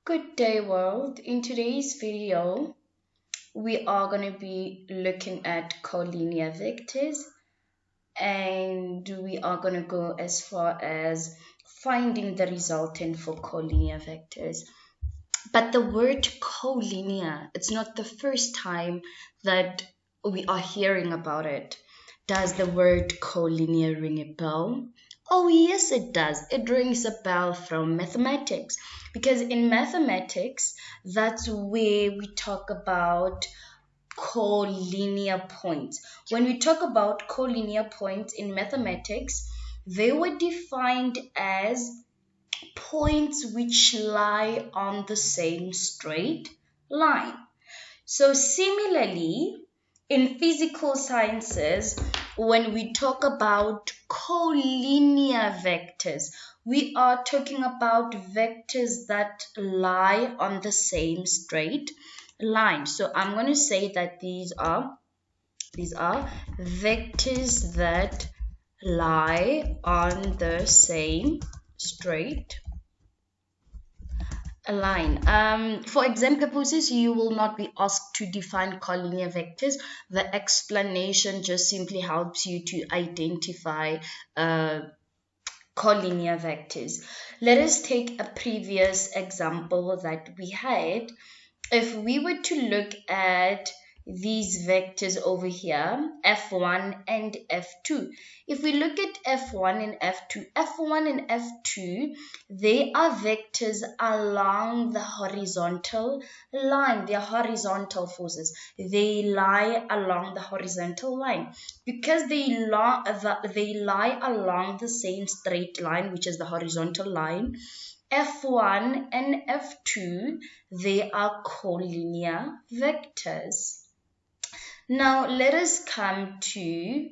Good day, world. In today's video, we are going to be looking at collinear vectors, and we are going to go as far as finding the resultant for collinear vectors. But the word collinear, it's not the first time that we are hearing about it. Does the word collinear ring a bell? Oh, yes, it does. It rings a bell from mathematics, because in mathematics, that's where we talk about collinear points. When we talk about collinear points in mathematics, they were defined as points which lie on the same straight line. So similarly, in physical sciences, when we talk about collinear vectors, we are talking about vectors that lie on the same straight line. So I'm going to say that these are vectors that lie on the same straight line. For exam purposes, you will not be asked to define collinear vectors. The explanation just simply helps you to identify collinear vectors. Let us take a previous example that we had. If we were to look at these vectors over here, f1 and f2. If we look at f1 and f2, they are vectors along the horizontal line. They are horizontal forces. They lie along the horizontal line. Because they lie along the same straight line, which is the horizontal line, f1 and f2, they are collinear vectors. Now let us come to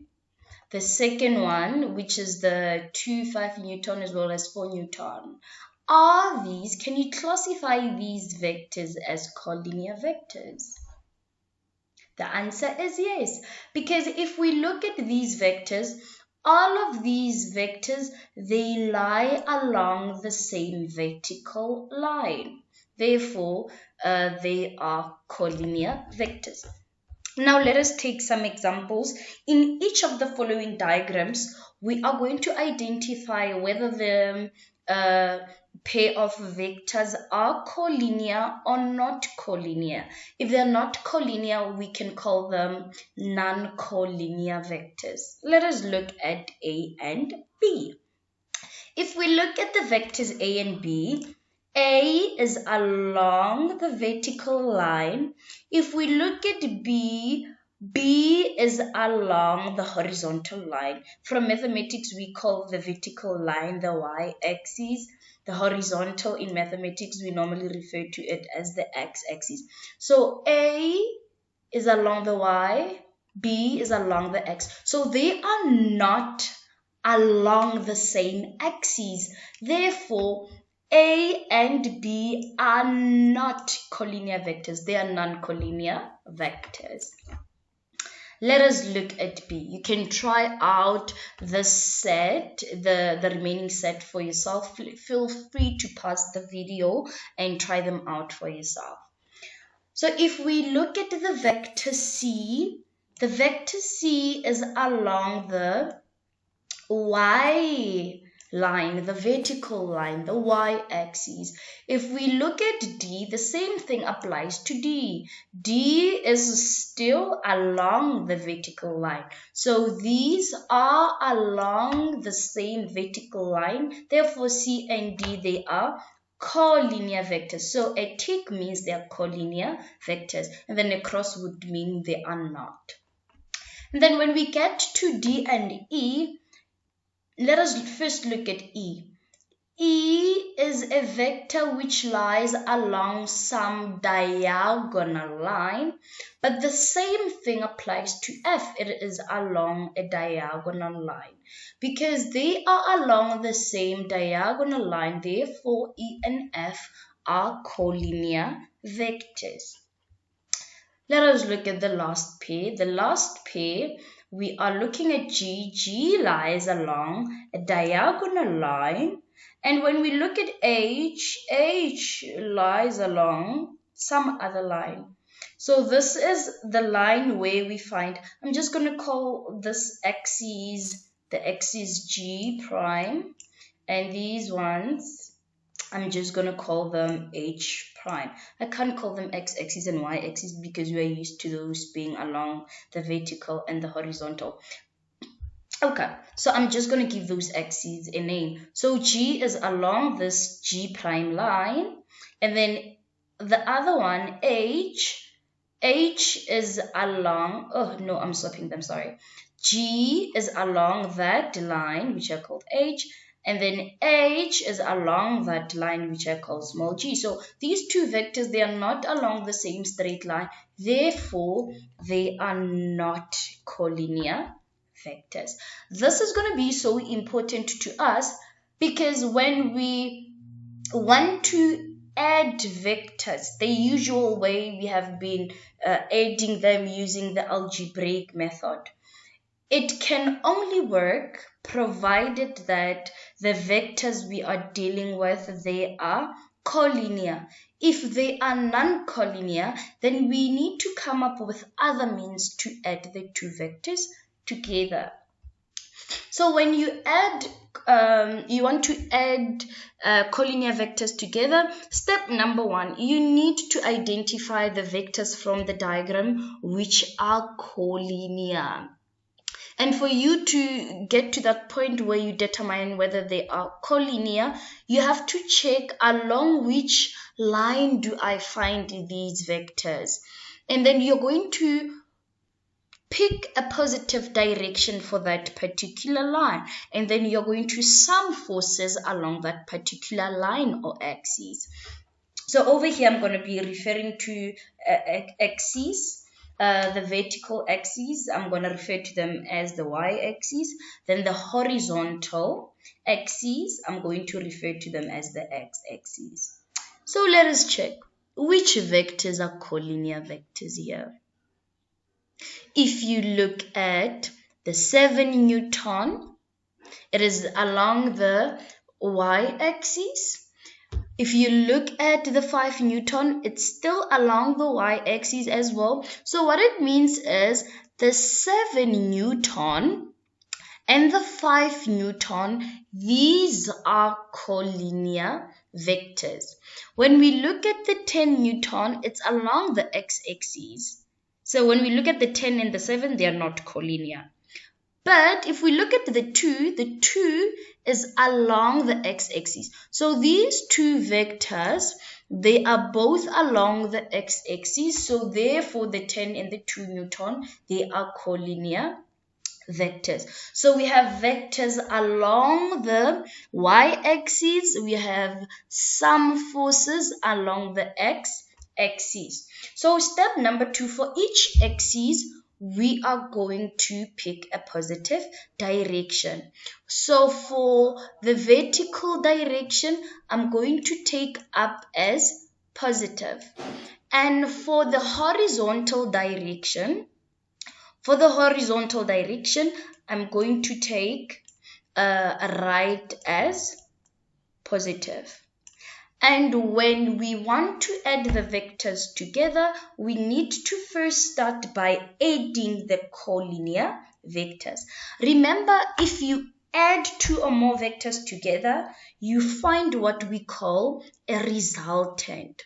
the second one, which is the 5 Newton as well as 4 Newton. Can you classify these vectors as collinear vectors? The answer is yes, because if we look at these vectors, all of these vectors, they lie along the same vertical line. Therefore, they are collinear vectors. Now let us take some examples. In each of the following diagrams, we are going to identify whether the pair of vectors are collinear or not collinear. If they're not collinear, we can call them non-collinear vectors. Let us look at A and B. If we look at the vectors A and B, A is along the vertical line. If we look at B, B is along the horizontal line. From mathematics, we call the vertical line the y-axis. The horizontal in mathematics, we normally refer to it as the x-axis. So A is along the y, B is along the x. So they are not along the same axis. Therefore, A and B are not collinear vectors. They are non-collinear vectors. Let us look at B. You can try out the set, the remaining set for yourself. Feel free to pause the video and try them out for yourself. So if we look at the vector C is along the y line, the vertical line, the y-axis. If we look at D, the same thing applies to D. D is still along the vertical line. So these are along the same vertical line. Therefore, C and D, they are collinear vectors. So a tick means they are collinear vectors, and then a cross would mean they are not. And then when we get to D and E, let us first look at E. E is a vector which lies along some diagonal line, but the same thing applies to F. It is along a diagonal line. Because they are along the same diagonal line, therefore E and F are collinear vectors. Let us look at the last pair. The last pair, we are looking at G. G lies along a diagonal line, And when we look at H lies along some other line. So this is the line where we find, I'm just going to call this axis, the axis G prime, and these ones, I'm just going to call them H prime. I can't call them x-axis and y-axis because we are used to those being along the vertical and the horizontal. Okay, so I'm just going to give those axes a name. So G is along this G prime line, and then the other one, H is along, oh no, I'm swapping them, sorry. G is along that line, which I called H, and then H is along that line, which I call small g. So these two vectors, they are not along the same straight line. Therefore, they are not collinear vectors. This is going to be so important to us because when we want to add vectors, the usual way we have been adding them using the algebraic method, it can only work provided that the vectors we are dealing with, they are collinear. If they are non-collinear, then we need to come up with other means to add the two vectors together. So when you add, you want to add collinear vectors together, step number one, you need to identify the vectors from the diagram which are collinear. And for you to get to that point where you determine whether they are collinear, you have to check along which line do I find these vectors. And then you're going to pick a positive direction for that particular line. And then you're going to sum forces along that particular line or axis. So over here, I'm going to be referring to axes. The vertical axes, I'm going to refer to them as the y-axis. Then the horizontal axes, I'm going to refer to them as the x-axis. So let us check which vectors are collinear vectors here. If you look at the 7 Newton, it is along the y-axis. If you look at the 5 Newton, it's still along the y-axis as well. So what it means is the 7 Newton and the 5 Newton, these are collinear vectors. When we look at the 10 Newton, it's along the x-axis. So when we look at the 10 and the 7, they are not collinear. But if we look at the 2 is along the x-axis. So these two vectors, they are both along the x-axis. So therefore, the 10 and the 2 Newton, they are collinear vectors. So we have vectors along the y-axis. We have sum forces along the x-axis. So step number 2, for each axis, we are going to pick a positive direction. So for the vertical direction, I'm going to take up as positive. And for the horizontal direction, I'm going to take right as positive. And when we want to add the vectors together, we need to first start by adding the collinear vectors. Remember, if you add 2 or more vectors together, you find what we call a resultant.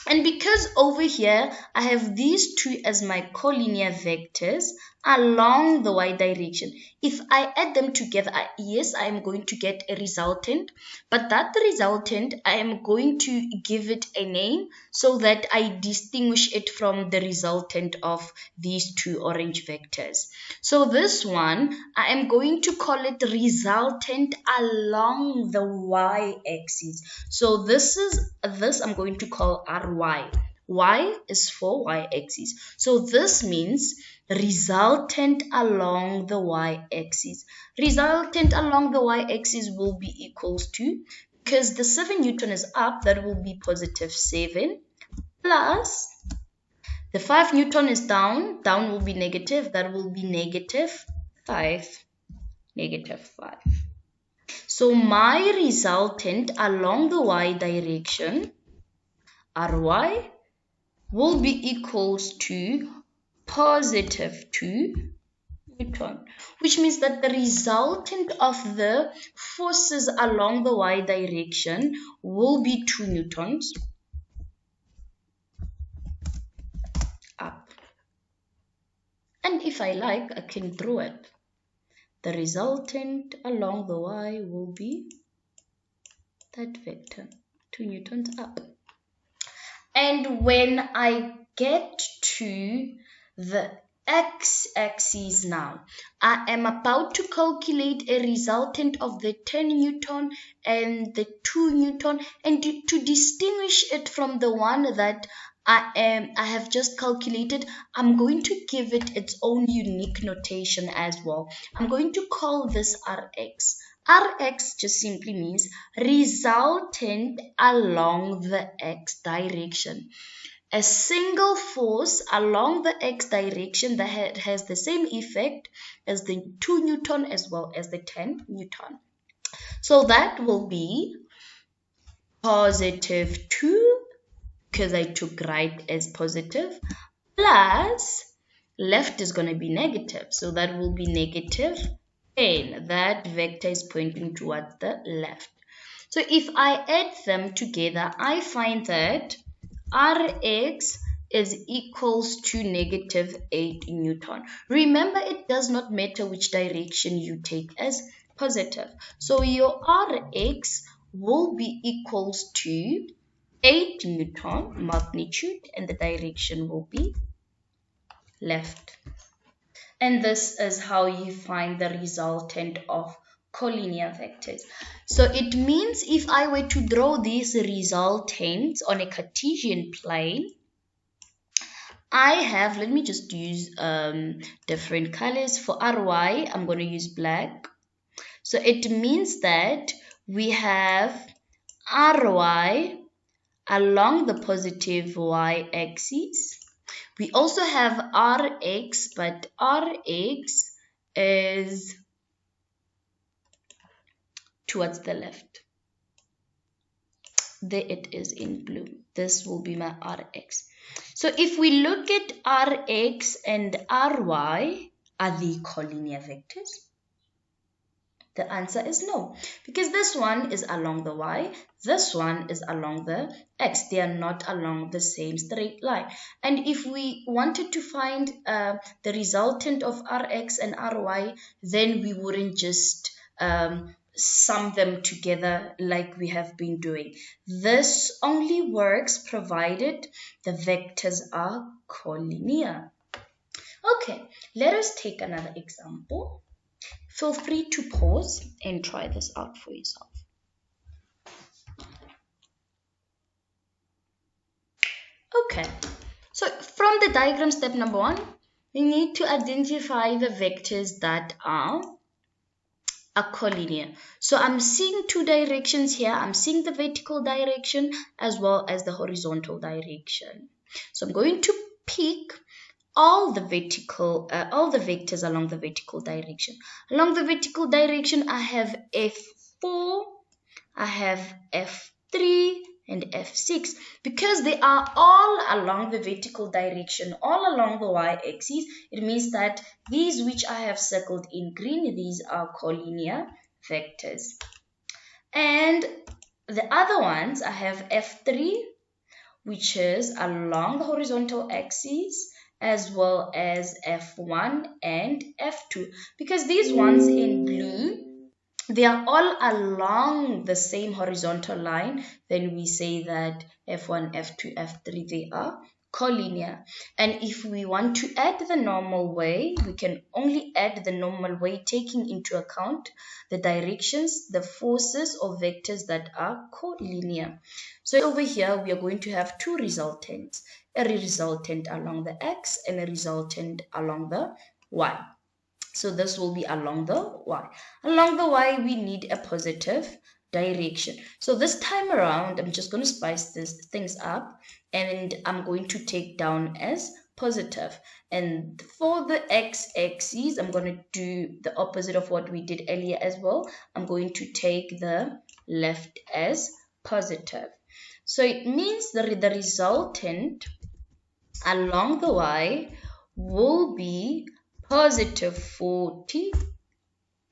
And because over here, I have these 2 as my collinear vectors along the y direction. If I add them together, yes, I am going to get a resultant. But that resultant, I am going to give it a name so that I distinguish it from the resultant of these 2 orange vectors. So this one, I am going to call it resultant along the y-axis. So this I'm going to call ry. Y is for y-axis. So this means resultant along the y-axis. Resultant along the y-axis will be equals to, because the 7 Newton is up, that will be positive 7, plus the 5 Newton is down will be negative, that will be negative 5, negative 5. So my resultant along the y direction, ry, will be equals to positive 2 Newton, which means that the resultant of the forces along the y direction will be 2 newtons up. And if I like, I can draw it. The resultant along the y will be that vector, 2 newtons up. And when I get to the x-axis now, I am about to calculate a resultant of the 10 Newton and the 2 Newton, and to distinguish it from the one that I have just calculated, I'm going to give it its own unique notation as well. I'm going to call this Rx. Rx just simply means resultant along the x direction. A single force along the x direction that has the same effect as the 2 Newton as well as the 10 Newton. So that will be positive 2, because I took right as positive, plus left is going to be negative. So that will be negative 10. That vector is pointing towards the left. So if I add them together, I find that Rx is equals to negative 8 Newton. Remember, it does not matter which direction you take as positive. So your Rx will be equals to 8 Newton magnitude, and the direction will be left. And this is how you find the resultant of collinear vectors. So it means if I were to draw these resultants on a Cartesian plane, I have, let me just use different colors. For Ry, I'm going to use black. So it means that we have Ry along the positive y-axis. We also have Rx, but Rx is towards the left. There it is in blue. This will be my Rx. So if we look at Rx and Ry, are they collinear vectors? The answer is no, because this one is along the y, this one is along the x. They are not along the same straight line. And if we wanted to find the resultant of Rx and Ry, then we wouldn't just sum them together like we have been doing. This only works provided the vectors are collinear. Okay, let us take another example. Feel free to pause and try this out for yourself. Okay, so from the diagram, step number 1, we need to identify the vectors that are collinear. So I'm seeing two directions here. I'm seeing the vertical direction as well as the horizontal direction. So I'm going to pick all the vectors along the vertical direction. Along the vertical direction, I have F4, I have F3, and F6. Because they are all along the vertical direction, all along the y-axis, it means that these which I have circled in green, these are collinear vectors. And the other ones, I have F3, which is along the horizontal axis, as well as F1 and F2. Because these ones in blue, they are all along the same horizontal line, then we say that F1, F2, F3, they are collinear. And if we want to add the normal way, we can only add the normal way taking into account the directions, the forces or vectors that are collinear. So over here, we are going to have two resultants, a resultant along the x and a resultant along the y. So this will be along the y. Along the y, we need a positive direction. So this time around, I'm just going to spice things up, and I'm going to take down as positive. And for the x-axis, I'm going to do the opposite of what we did earlier as well. I'm going to take the left as positive. So it means the resultant along the y will be positive 40.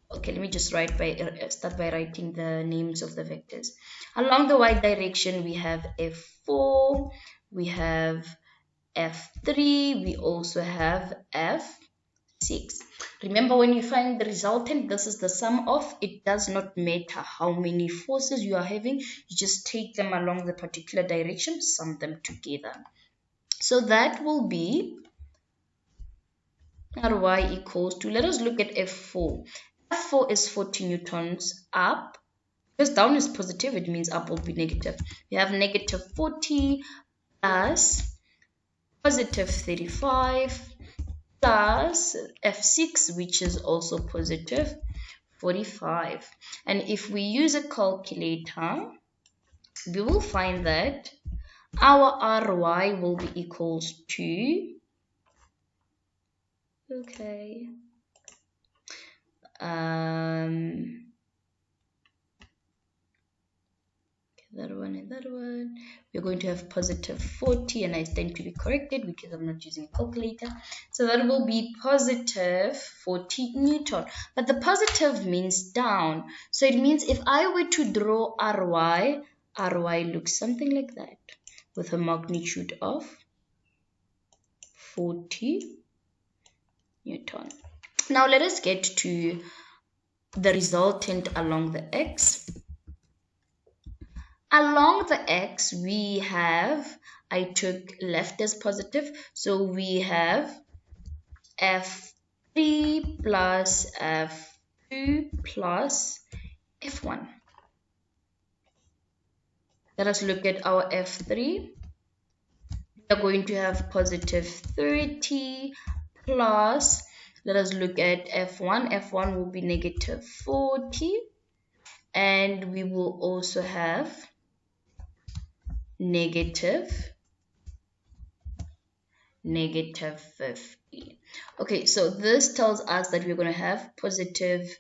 Okay, let me just start by writing the names of the vectors. Along the y direction, we have f4, we have f3, we also have f6. Remember, when you find the resultant, this is the sum of. It does not matter how many forces you are having, you just take them along the particular direction, sum them together. So that will be Ry equals to, let us look at f4. f4 is 40 newtons up. Because down is positive, it means up will be negative. We have negative 40 plus positive 35 plus f6, which is also positive 45. And if we use a calculator, we will find that our Ry will be equals to, okay, that one and that one. We're going to have positive 40, and I stand to be corrected because I'm not using a calculator. So that will be positive 40 newton. But the positive means down. So it means if I were to draw Ry looks something like that, with a magnitude of 40 newton. Now let us get to the resultant along the x. Along the x, we have, I took left as positive, so we have f3 plus f2 plus f1. Let us look at our f3. We are going to have positive 30 plus, let us look at f1. f1 will be negative 40, and we will also have negative 50. Okay, so this tells us that we're going to have positive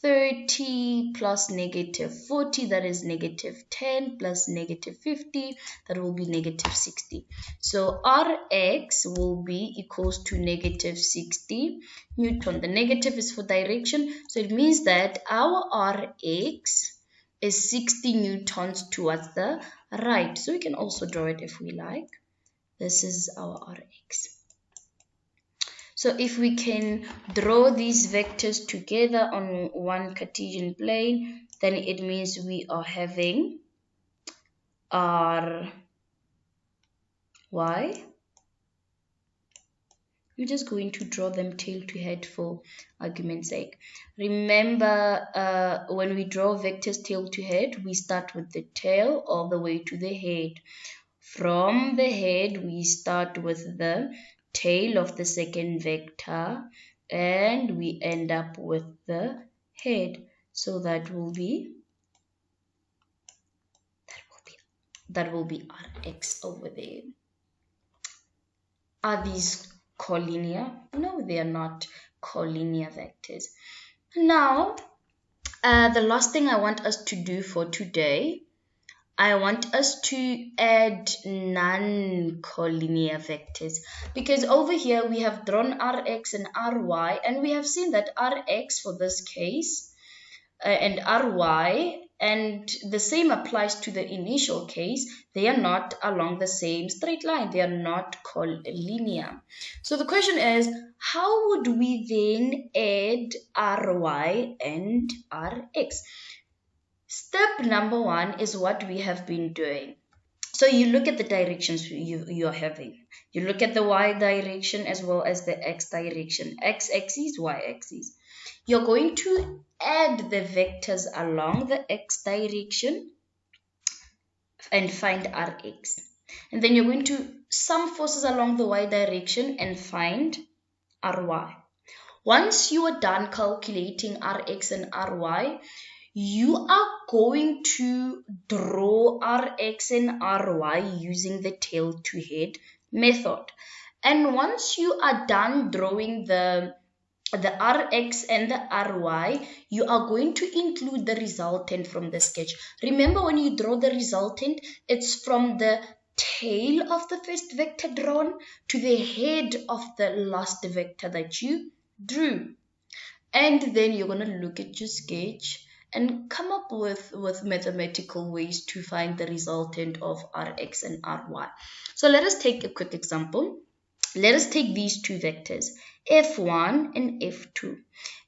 30 plus negative 40, that is negative 10, plus negative 50, that will be negative 60. So Rx will be equals to negative 60 newton. The negative is for direction, so it means that our Rx is 60 newtons towards the right. So we can also draw it if we like. This is our Rx. So if we can draw these vectors together on one Cartesian plane, then it means we are having Ry. We're just going to draw them tail to head for argument's sake. Remember, when we draw vectors tail to head, we start with the tail all the way to the head. From the head, we start with the tail of the second vector, and we end up with the head. So that will be Rx over there. Are these collinear? No, they are not collinear vectors. Now, the last thing I want us to do for today, I want us to add non-collinear vectors, because over here we have drawn Rx and Ry, and we have seen that Rx for this case and Ry, and the same applies to the initial case, they are not along the same straight line. They are not collinear. So the question is, how would we then add Ry and Rx? Step number one is what we have been doing. So you look at the directions you're having. You look at the y direction as well as the x direction, x-axis, y-axis. You're going to add the vectors along the x direction and find Rx. And then you're going to sum forces along the y direction and find Ry. Once you are done calculating Rx and Ry, you are going to draw Rx and Ry using the tail to head method. And once you are done drawing the Rx and the Ry, you are going to include the resultant from the sketch. Remember, when you draw the resultant, it's from the tail of the first vector drawn to the head of the last vector that you drew. And then you're going to look at your sketch and come up with mathematical ways to find the resultant of Rx and Ry. So let us take a quick example. Let us take these two vectors, f1 and f2.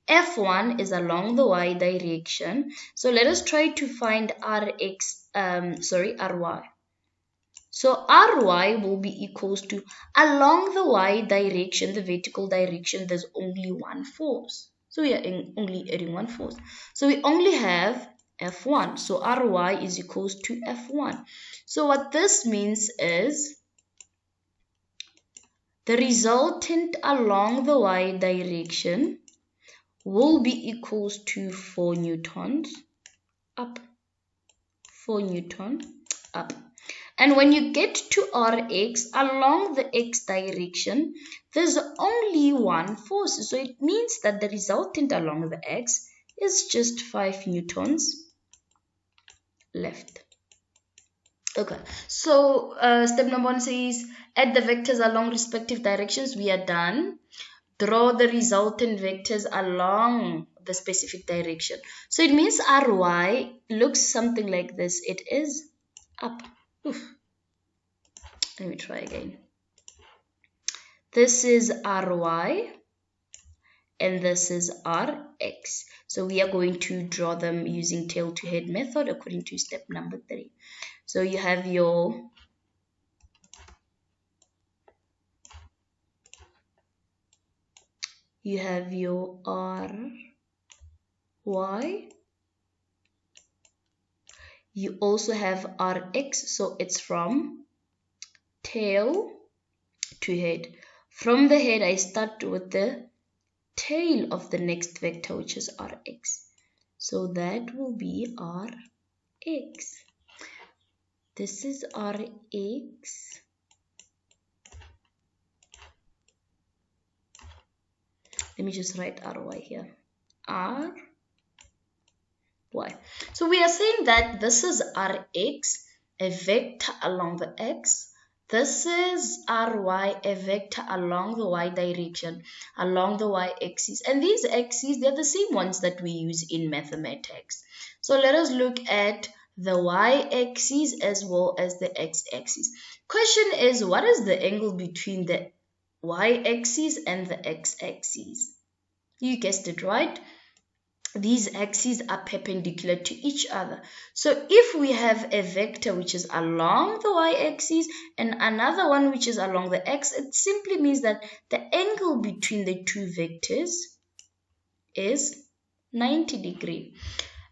f1 is along the y direction. So let us try to find ry. So ry will be equals to, along the y direction, the vertical direction, there's only one force. So we are only adding one force. So we only have f1. So ry is equals to f1. So what this means is, the resultant along the y direction will be equals to 4 newtons up. 4 newton up. And when you get to Rx, along the x direction, there's only one force. So it means that the resultant along the x is just 5 newtons left. Okay, so step number 1 says, add the vectors along respective directions. We are done. Draw the resultant vectors along the specific direction. So it means Ry looks something like this. It is up. Oof. Let me try again. This is Ry and this is Rx. So we are going to draw them using tail to head method according to step number 3. So you have your Ry. You also have Rx, so it's from tail to head. From the head, I start with the tail of the next vector, which is Rx. So that will be Rx. This is Rx. Let me just write Ry here. Ry. So we are saying that this is Rx, a vector along the x. This is Ry, a vector along the y direction, along the y-axis. And these axes, they're the same ones that we use in mathematics. So let us look at the y-axis as well as the x-axis. Question is, what is the angle between the y-axis and the x-axis? You guessed it, right? These axes are perpendicular to each other. So if we have a vector which is along the y-axis and another one which is along the x, it simply means that the angle between the two vectors is 90 degrees.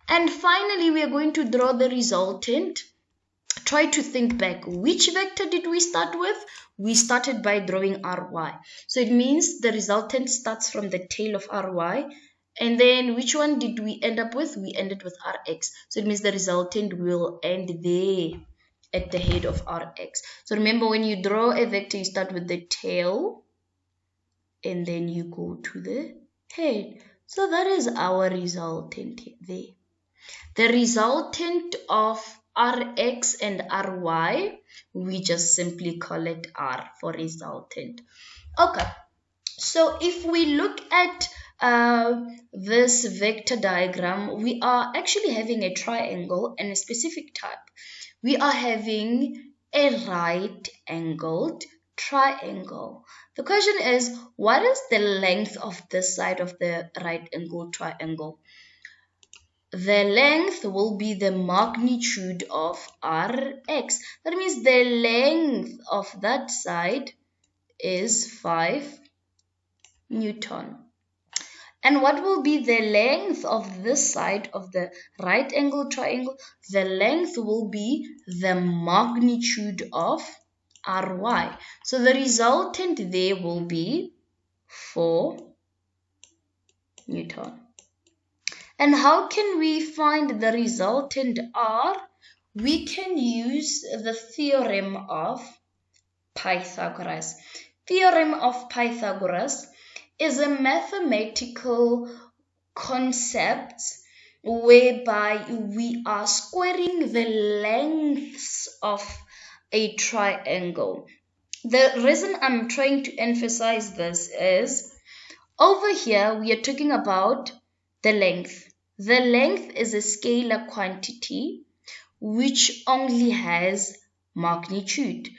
And finally, we are going to draw the resultant. Try to think back. Which vector did we start with? We started by drawing Ry. So it means the resultant starts from the tail of Ry. And then which one did we end up with? We ended with Rx. So it means the resultant will end there at the head of Rx. So remember, when you draw a vector, you start with the tail and then you go to the head. So that is our resultant there. The resultant of Rx and Ry, we just simply call it R for resultant. Okay, so if we look at this vector diagram, we are actually having a triangle and a specific type. We are having a right-angled triangle. The question is, what is the length of this side of the right-angled triangle? The length will be the magnitude of Rx. That means the length of that side is 5 Newton. And what will be the length of this side of the right angle triangle? The length will be the magnitude of Ry. So the resultant there will be 4 Newton. And how can we find the resultant R? We can use the theorem of Pythagoras. Theorem of Pythagoras is a mathematical concept whereby we are squaring the lengths of a triangle. The reason I'm trying to emphasize this is over here we are talking about the length. The length is a scalar quantity which only has magnitude.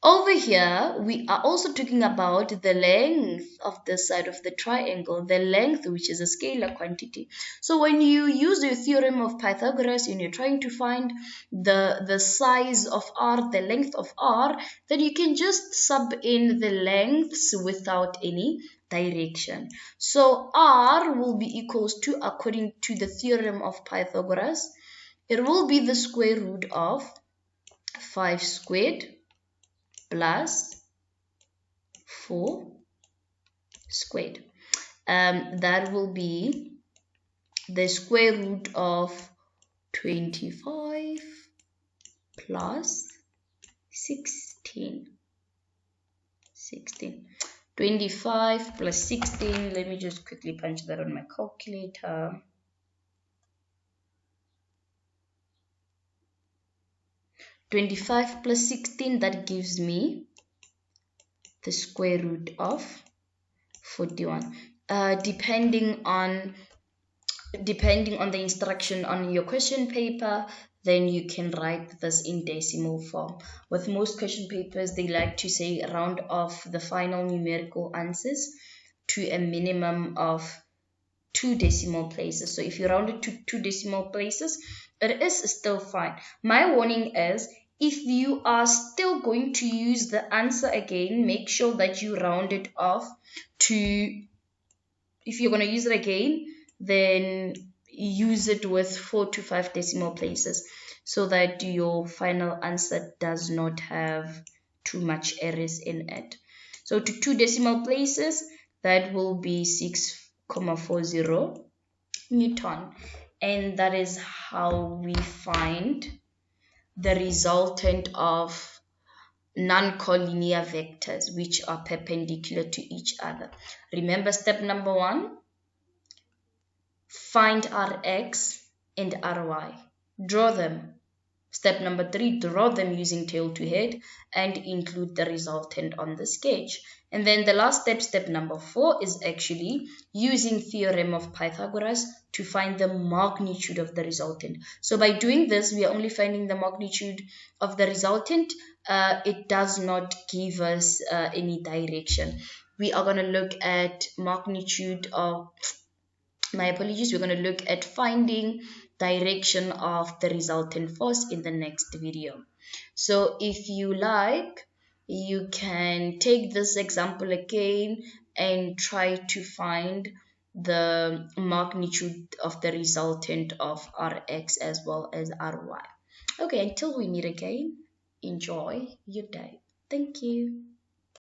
Over here, we are also talking about the length of the side of the triangle, the length which is a scalar quantity. So when you use the theorem of Pythagoras and you're trying to find the size of R, the length of R, then you can just sub in the lengths without any direction. So R will be equals to, according to the theorem of Pythagoras, it will be the square root of 5 squared plus 4 squared. That will be the square root of 25 plus 16. 25 plus 16. Let me just quickly punch that on my calculator. 25 plus 16, that gives me the square root of 41. Depending on the instruction on your question paper, then you can write this in decimal form. With most question papers, they like to say round off the final numerical answers to a minimum of 2 decimal places. So if you round it to 2 decimal places, it is still fine. My warning is, if you are still going to use the answer again, make sure that you round it off to, if you're going to use it again, then use it with 4 to 5 decimal places so that your final answer does not have too much errors in it. So to 2 decimal places, that will be 6,40 Newton. And that is how we find the resultant of non-collinear vectors which are perpendicular to each other. Remember step number 1, find Rx and Ry. Draw them. Step number 3, draw them using tail to head and include the resultant on the sketch. And then the last step, step number 4, is actually using theorem of Pythagoras to find the magnitude of the resultant. So by doing this, we are only finding the magnitude of the resultant. It does not give us any direction. We are going to look at magnitude of, my apologies, we're going to look at finding direction of the resultant force in the next video. So if you like, you can take this example again and try to find the magnitude of the resultant of Rx as well as Ry. Okay, until we meet again, enjoy your day. Thank you.